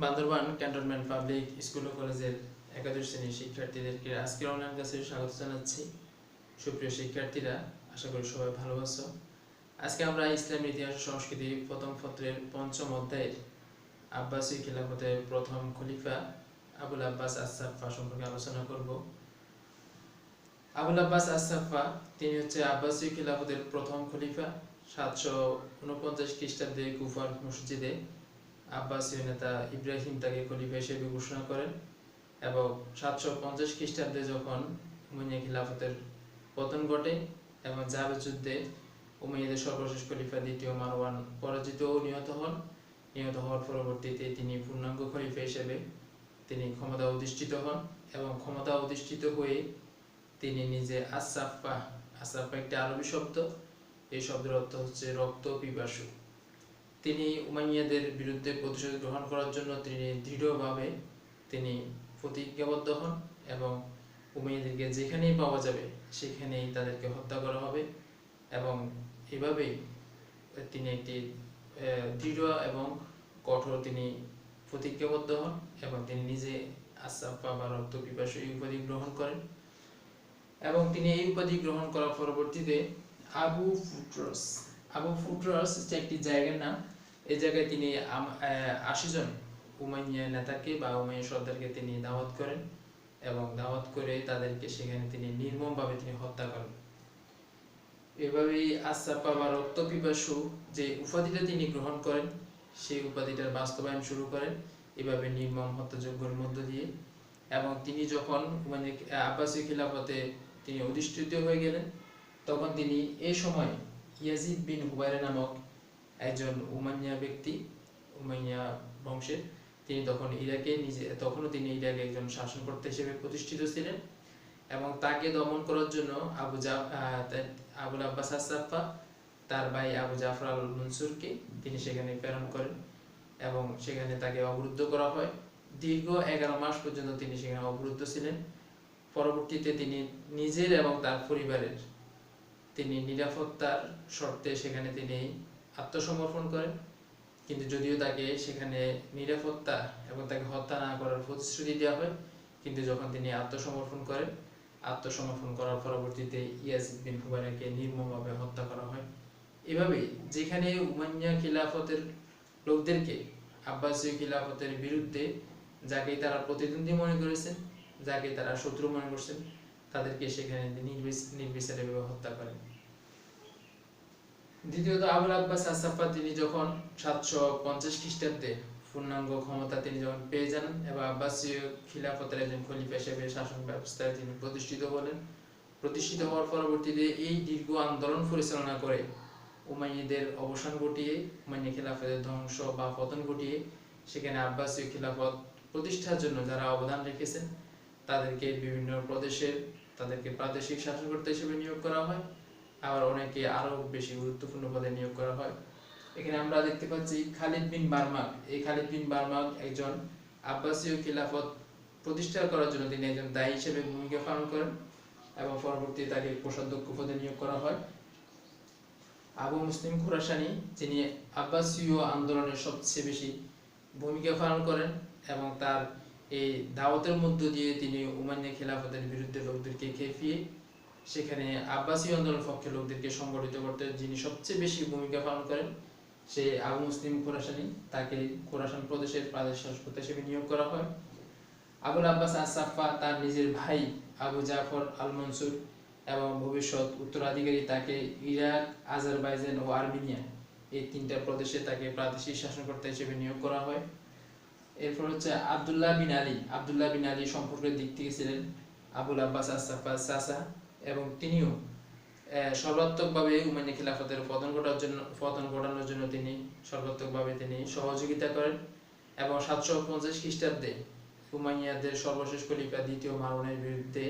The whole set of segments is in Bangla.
বান্দরবান ক্যান্টনমেন্ট পাবলিক স্কুল ও কলেজের একাদশ শ্রেণীর শিক্ষার্থীদেরকে আজকের অনলাইন ক্লাসে স্বাগত জানাচ্ছি। সুপ্রিয় শিক্ষার্থীরা, আশা করি সবাই ভালো আছো। আজকে আমরা ইসলামের ইতিহাস ও সংস্কৃতি প্রথম পত্রের পঞ্চম অধ্যায়ের আব্বাসী খিলাফতের প্রথম খলিফা আবুল আব্বাস আস-সাফফা সম্পর্কে আলোচনা করব। আবুল আব্বাস আস-সাফফা তিনি হচ্ছে আব্বাসী খিলাফতের প্রথম খলিফা। 749 খ্রিস্টাব্দে কুফার মসজিদে আব্বাসীয় নেতা ইব্রাহিম তাকে খলিফা হিসেবে ঘোষণা করেন এবং 750 খ্রিস্টাব্দে যখন উমাইয়া খিলাফতের পতন ঘটে এবং জাবেদ যুদ্ধে উমাইয়াদের সর্বশেষ খলিফা দ্বিতীয় মারওয়ান পরাজিত ও নিহত হওয়ার পরবর্তীতে তিনি পূর্ণাঙ্গ খলিফা হিসেবে তিনি ক্ষমতা অধিষ্ঠিত হন এবং ক্ষমতা অধিষ্ঠিত হয়ে তিনি নিজে আস-সাফফা একটি আরবি শব্দ। এই শব্দের অর্থ হচ্ছে রক্ত পিপাসু। তিনি উমাইয়াদের বিরুদ্ধে প্রতিশোধ গ্রহণ করার জন্য তিনি দৃঢ়ভাবে তিনি প্রতিজ্ঞাবদ্ধ হন এবং উমাইয়াদেরকে যেখানেই পাওয়া যাবে সেখানেই তাদেরকে হত্যা করা হবে এবং এভাবেই তিনি একটি দৃঢ় এবং কঠোর তিনি প্রতিজ্ঞাবদ্ধ হন এবং তিনি নিজে আস-সাফফা বা রক্ত পিপাসু এই উপাধি গ্রহণ করেন এবং তিনি এই উপাধি গ্রহণ করার পরবর্তীতে আবু ফুটরস একটি জায়গার নাম। এই জায়গায় তিনি 80 জন উমাইয়া নেতাকে বা উমাইয়া সর্দারকে তিনি দাওয়াত করেন এবং দাওয়াত করে তাদেরকে সেখানে তিনি নির্মমভাবে তিনি হত্যা করেন। এভাবেই আস-সাফফা বা রক্ত পিপাসু যে উপাধিটা তিনি গ্রহণ করেন সেই উপাধিটার বাস্তবায়ন শুরু করেন এভাবে নির্মম হত্যাযজ্ঞের মধ্য দিয়ে। এবং তিনি যখন আব্বাসী খিলাফতে তিনি অধিষ্ঠিত হয়ে গেলেন তখন তিনি এই সময় ইয়াজিদ বিন হুবাইরা নামক একজন উমাইয়া ব্যক্তি, উমাইয়া বংশের, তিনি তখন তখনও তিনি ইরাকে একজন শাসনকর্তা হিসেবে প্রতিষ্ঠিত ছিলেন এবং তাকে দমন করার জন্য আবুল আব্বাস আস-সাফফা তার ভাই আবু জাফর আল মনসুরকে তিনি সেখানে প্রেরণ করেন এবং সেখানে তাকে অবরুদ্ধ করা হয়। দীর্ঘ 11 মাস পর্যন্ত তিনি সেখানে অবরুদ্ধ ছিলেন। পরবর্তীতে তিনি নিজের এবং তার পরিবারের তিনি নিরাপত্তার শর্তে সেখানে তিনি আত্মসমর্পণ করেন, কিন্তু যদিও তাকে সেখানে নিরাপত্তা এবং তাকে হত্যা না করার প্রতিশ্রুতি দেওয়া হয়, কিন্তু যখন তিনি আত্মসমর্পণ করার পরবর্তীতে ইয়াজিদ বিন হুবাইরাকে নির্মমভাবে হত্যা করা হয়। এভাবে যেখানে উমাইয়া খিলাফতের লোকদেরকে আব্বাসীয় খিলাফতের বিরুদ্ধে যাকে তারা প্রতিদ্বন্দ্বী মনে করেছেন, যাকে তারা শত্রু মনে করছেন, তাদেরকে সেখানে নির্বিচারে হত্যা করেন। দ্বিতীয়ত আবুল আব্বাস আস-সাফফা তিনি যখন 750 খ্রিস্টাব্দে পূর্ণাঙ্গ ক্ষমতা তিনি যখন পেয়ে যান এবং আব্বাসীয় খিলাফতের একজন খলিফা হিসেবে শাসন ব্যবস্থায় তিনি প্রতিষ্ঠিত হওয়ার পরবর্তীতে এই দীর্ঘ আন্দোলন পরিচালনা করে উমাইয়াদের অবসান ঘটিয়ে উমাইয়া খিলাফতের ধ্বংস বা পতন ঘটিয়ে সেখানে আব্বাসীয় খিলাফত প্রতিষ্ঠার জন্য যারা অবদান রেখেছেন তাদেরকে বিভিন্ন প্রদেশের তাদেরকে প্রাদেশিক শাসনকর্তা হিসেবে নিয়োগ করা হয়, আবার অনেকে আরো বেশি গুরুত্বপূর্ণ পদে নিয়োগ করা হয়। এখানে আমরা দেখতে পাচ্ছি খালিদ বিন বারমাক। এই খালিদ বিন বারমাক একজন আব্বাসীয় খিলাফত প্রতিষ্ঠা করার জন্য তিনি একজন দায়ী হিসেবে ভূমিকা পালন করেন এবং পরবর্তীতে তাকে কোষাধ্যক্ষ পদে নিয়োগ করা হয়। আবু মুসলিম খুরাসানি যিনি আব্বাসীয় আন্দোলনের সবচেয়ে বেশি ভূমিকা পালন করেন এবং তার এই দাওয়াতের মধ্য দিয়ে তিনি উমাইয়া খিলাফতের বিরুদ্ধে লোকদেরকে খেপিয়ে সেখানে আব্বাসী আন্দোলন পক্ষে লোকদেরকে সংগঠিত করতে যিনি সবচেয়ে বেশি ভূমিকা পালন করেন সেই আবু মুসলিম খুরাসানি, তাকে খোরাসান প্রদেশের প্রাদেশিক শাসনকর্তা হিসেবে নিয়োগ করা হয়। আবুল আব্বাস আস-সাফফা তার নিজের ভাই আবু জাফর আল মনসুর এবং ভবিষ্যৎ উত্তরাধিকারী তাকে ইরাক, আজারবাইজান ও আর্মেনিয়া এই 3টা প্রদেশে তাকে প্রাদেশিক শাসনকর্তা হিসেবে নিয়োগ করা হয়। এরপর হচ্ছে আব্দুল্লাহ বিন আলী সম্পর্কের দিক থেকে ছিলেন আবুল আব্বাস আস-সাফফার চাচা এবং তিনিও সর্বাত্মকভাবে উমাইয়া খিলাফতের পতন ঘটানোর জন্য তিনি সর্বাত্মকভাবে তিনি সহযোগিতা করেন এবং 750 খ্রিস্টাব্দে উমাইয়াদের সর্বশেষ খলিফা দ্বিতীয় মারওয়ানের বিরুদ্ধে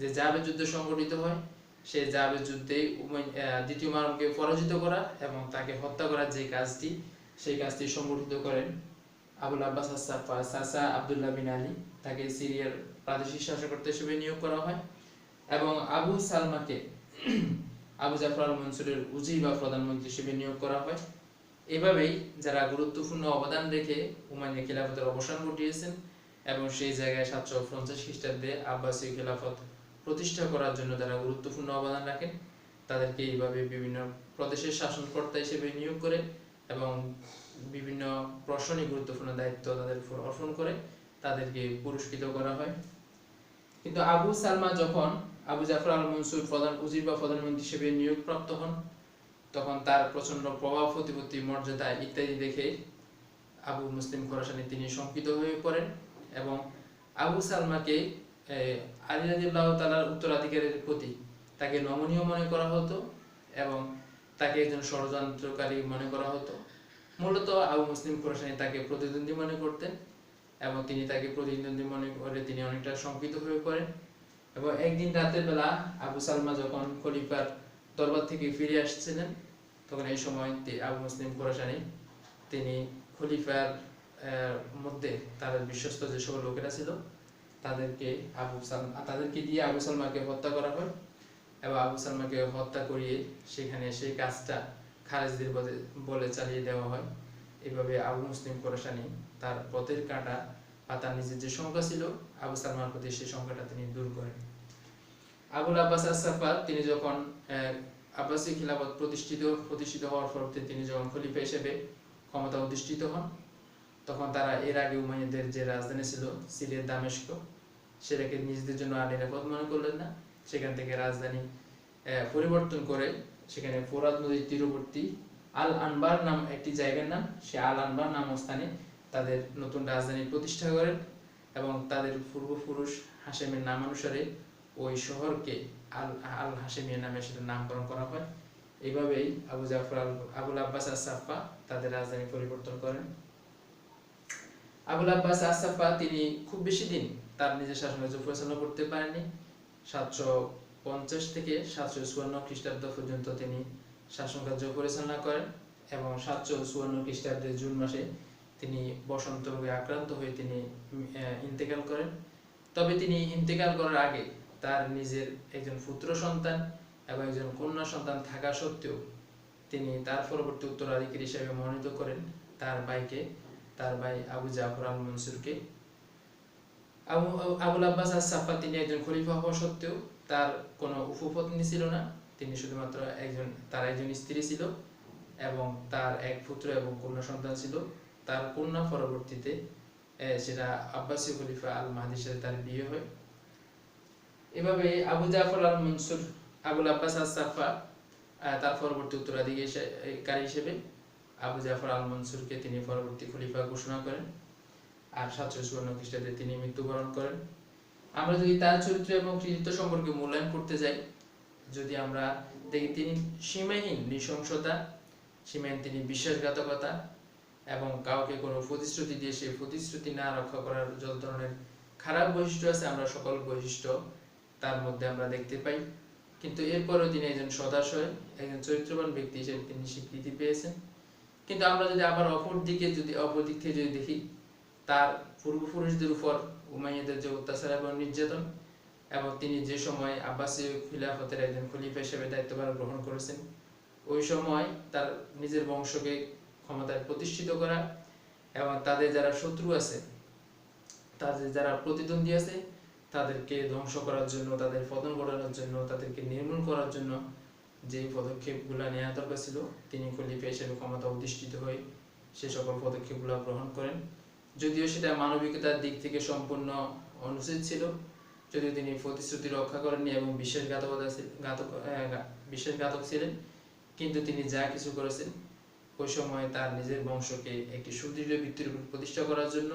যে জাবেদ যুদ্ধ সংগঠিত হয় সেই জাবেদ যুদ্ধে দ্বিতীয় মারওয়ানকে পরাজিত করা এবং তাকে হত্যা করার সেই কাজটি সংগঠিত করেন আবুল আব্বাস আস-সাফফার চাচা আব্দুল্লাহ বিন আলী। তাকে সিরিয়ার প্রাদেশিক শাসনকর্তা হিসেবে নিয়োগ করা হয় এবং আবু সালমাকে আবু জাফর আল মনসুরের উজি বা প্রধানমন্ত্রী হিসেবে নিয়োগ করা হয়। এভাবেই যারা গুরুত্বপূর্ণ অবদান রেখে উমাইয়া খিলাফতের অবসান ঘটিয়েছেন এবং সেই জায়গায় 750 খ্রিস্টাব্দে আব্বাসীয় খিলাফত প্রতিষ্ঠা করার জন্য যারা গুরুত্বপূর্ণ অবদান রাখেন তাদেরকে এইভাবে বিভিন্ন প্রদেশের শাসনকর্তা হিসেবে নিয়োগ করে এবং বিভিন্ন প্রশাসনিক গুরুত্বপূর্ণ দায়িত্ব তাদের উপর অর্পণ করে তাদেরকে পুরস্কৃত করা হয়। কিন্তু আবু সালমা যখন আবু জাফর আল মনসুর প্রধান উজির বা প্রধানমন্ত্রী হিসেবে নিয়োগপ্রাপ্ত হন তখন তার প্রচন্ড প্রভাব প্রতিপত্তি মর্যাদা ইত্যাদি দেখে আবু মুসলিম খোরাসানি তিনি শঙ্কিত হয়ে পড়েন এবং আবু সালমাকে আলী রাদিয়াল্লাহু তাআলার উত্তরাধিকারের প্রতি তাকে নমনীয় মনে করা হতো এবং তাকে একজন ষড়যন্ত্রকারী মনে করা হতো। মূলত আবু মুসলিম খোরাসানি তাকে প্রতিদ্বন্দ্বী মনে করতেন এবং তিনি তাকে প্রতিদ্বন্দ্বী মনে করে তিনি অনেকটা শঙ্কিত হয়ে পড়েন এবং একদিন রাতের বেলা আবু সালমা যখন খলিফার দরবার থেকে ফিরে আসছিলেন তখন এই সময় আবু মুসলিম খোরাসানি তিনি খলিফার মধ্যে তাদের বিশ্বস্ত যে সকল লোকেরা ছিল তাদেরকে দিয়ে আবু সালমাকে হত্যা করা হয় এবং আবু সালমাকে হত্যা করিয়ে সেখানে সেই কাজটা খারেজদের বলে চালিয়ে দেওয়া হয়। এভাবে আবু মুসলিম খোরাসানি তার পথের কাঁটা বা তার নিজের যে সংখ্যা ছিল আবু সালমার প্রতি সেই সংখ্যাটা তিনি দূর করেন। আবুল আব্বাস আস-সাফফার তিনি যখন আব্বাসী খিলাফত প্রতিষ্ঠিত হওয়ার পর তিনি যখন খলিফা হিসেবে ক্ষমতা অধিষ্ঠিত হন তখন তারা এর আগে উমাইয়াদের যে রাজধানী ছিল সিরিয়ার দামেস্ক সেটাকে নিজেদের জন্য আর নিরাপদ মনে করলেন না। সেখান থেকে রাজধানী পরিবর্তন করে সেখানে ফোরাত নদীর তীরবর্তী আল আনবার নাম একটি জায়গার নাম, সে আল আনবার নামক স্থানে তাদের নতুন রাজধানী প্রতিষ্ঠা করেন এবং তাদের পূর্বপুরুষ হাশেমের নাম অনুসারে ওই শহরকে আল হাশেমিয়া নামে সেটার নামকরণ করা হয়। এইভাবেই আবুল আব্বাস আস-সাফফা তাদের রাজধানী পরিবর্তন করেন। আবুল আব্বাস আস-সাফফা তিনি খুব বেশি দিন তার নিজের শাসনকার্য পরিচালনা করতে পারেননি। 750 থেকে 754 খ্রিস্টাব্দ পর্যন্ত তিনি শাসনকার্য পরিচালনা করেন এবং 754 খ্রিস্টাব্দের জুন মাসে তিনি বসন্ত রোগে আক্রান্ত হয়ে তিনি ইন্তেকাল করেন। তবে তিনি ইন্তেকাল করার আগে তার নিজের একজন পুত্র সন্তান এবং একজন কন্যা সন্তান থাকা সত্ত্বেও তিনি তার পরবর্তী উত্তরাধিকারী হিসেবে মনোনীত করেন তার ভাই আবু জাফর আল মনসুরকে। আবুল আব্বাস আস-সাফফা তিনি একজন খলিফা হওয়া সত্ত্বেও তার কোনো উপপত্নী ছিল না, তিনি শুধুমাত্র তার একজন স্ত্রী ছিল এবং তার এক পুত্র এবং কন্যা সন্তান ছিল। তার কন্যা পরবর্তীতে সেটা আব্বাসীয় খলিফা আল মাহদির সাথে তার বিয়ে হয়। এভাবে আবু জাফর আল মনসুর আবুল আব্বাস আস-সাফফা তার পরবর্তী উত্তরাধিকারী হিসেবে আবু জাফর আল মনসুরকে তিনি পরবর্তী খলিফা ঘোষণা করেন আর 754 খ্রিস্টাব্দে তিনি মৃত্যুবরণ করেন। আমরা যদি তার চরিত্র এবং কৃতিত্ব সম্পর্কে মূল্যায়ন করতে যাই, যদি আমরা দেখি তিনি সীমাহীন নৃশংসতা, সীমাহীন তিনি বিশ্বাসঘাতকতা এবং কাউকে কোনো প্রতিশ্রুতি দিয়ে সেই প্রতিশ্রুতি না রক্ষা করার যত ধরনের খারাপ বৈশিষ্ট্য আছে আমরা সকল বৈশিষ্ট্য তার মধ্যে আমরা দেখতে পাই। কিন্তু এরপরেও তিনি একজন সদাশয় একজন চরিত্রবান ব্যক্তি হিসেবে তিনি স্বীকৃতি পেয়েছেন। কিন্তু আমরা যদি আবার অপর দিক থেকে যদি দেখি, তার পূর্বপুরুষদের উপর উমাইয়াদের যে অত্যাচার এবং নির্যাতন এবং তিনি যে সময় আব্বাসীয় খিলাফতের একজন খলিফা হিসেবে দায়িত্বভার গ্রহণ করেছেন, ওই সময় তার নিজের বংশকে ক্ষমতায় প্রতিষ্ঠিত করা এবং তাদের যারা শত্রু আছে, তাদের যারা প্রতিদ্বন্দ্বী আছে তাদেরকে ধ্বংস করার জন্য, তাদের পতন ঘটানোর জন্য, তাদেরকে নির্মূল করার জন্য যে পদক্ষেপগুলো নেওয়া দরকার ছিল, তিনি খলিফা হিসেবে ক্ষমতা অধিষ্ঠিত হয়ে সে সকল পদক্ষেপগুলো গ্রহণ করেন। যদিও সেটা মানবিকতার দিক থেকে সম্পূর্ণ অনুচিত ছিল, যদিও তিনি প্রতিশ্রুতি রক্ষা করেননি এবং বিশ্বাসঘাতক ছিলেন, কিন্তু তিনি যা কিছু করেছেন ওই সময় তার নিজের বংশকে একটি সুদৃঢ় ভিত্তির উপর প্রতিষ্ঠা করার জন্য,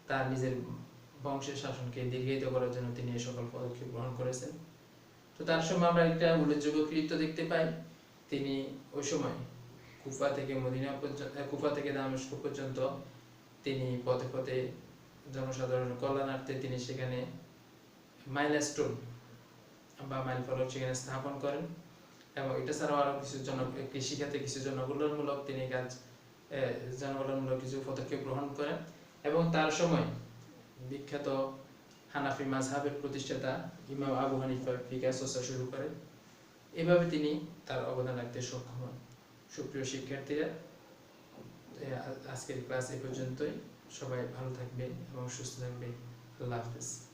তার নিজের বংশের শাসনকে দীর্ঘায়িত করার জন্য তিনি এই সকল পদক্ষেপ গ্রহণ করেছেন। তো তার সময় আমরা একটা উল্লেখযোগ্য কৃতিত্ব দেখতে পাই। তিনি ওই সময় কুফা থেকে দামেস্ক পর্যন্ত তিনি পথে পথে জনসাধারণের কল্যাণার্থে তিনি সেখানে মাইলস্টোন বা মাইল ফলক সেখানে স্থাপন করেন এবং এটা ছাড়াও আরো কিছু কৃষিখাতে কিছু জনকল্যাণমূলক কিছু পদক্ষেপ গ্রহণ করেন এবং তার সময় বিখ্যাত হানাফি মাযহাবের প্রতিষ্ঠাতা ইমাম আবু হানিফা ফিকহ চর্চা শুরু করেন। এভাবে তিনি তার অবদান রাখতে সক্ষম হন। সুপ্রিয় শিক্ষার্থীরা, আজকের ক্লাস এই পর্যন্তই। সবাই ভালো থাকবে এবং সুস্থ থাকবে। আল্লাহ হাফেজ।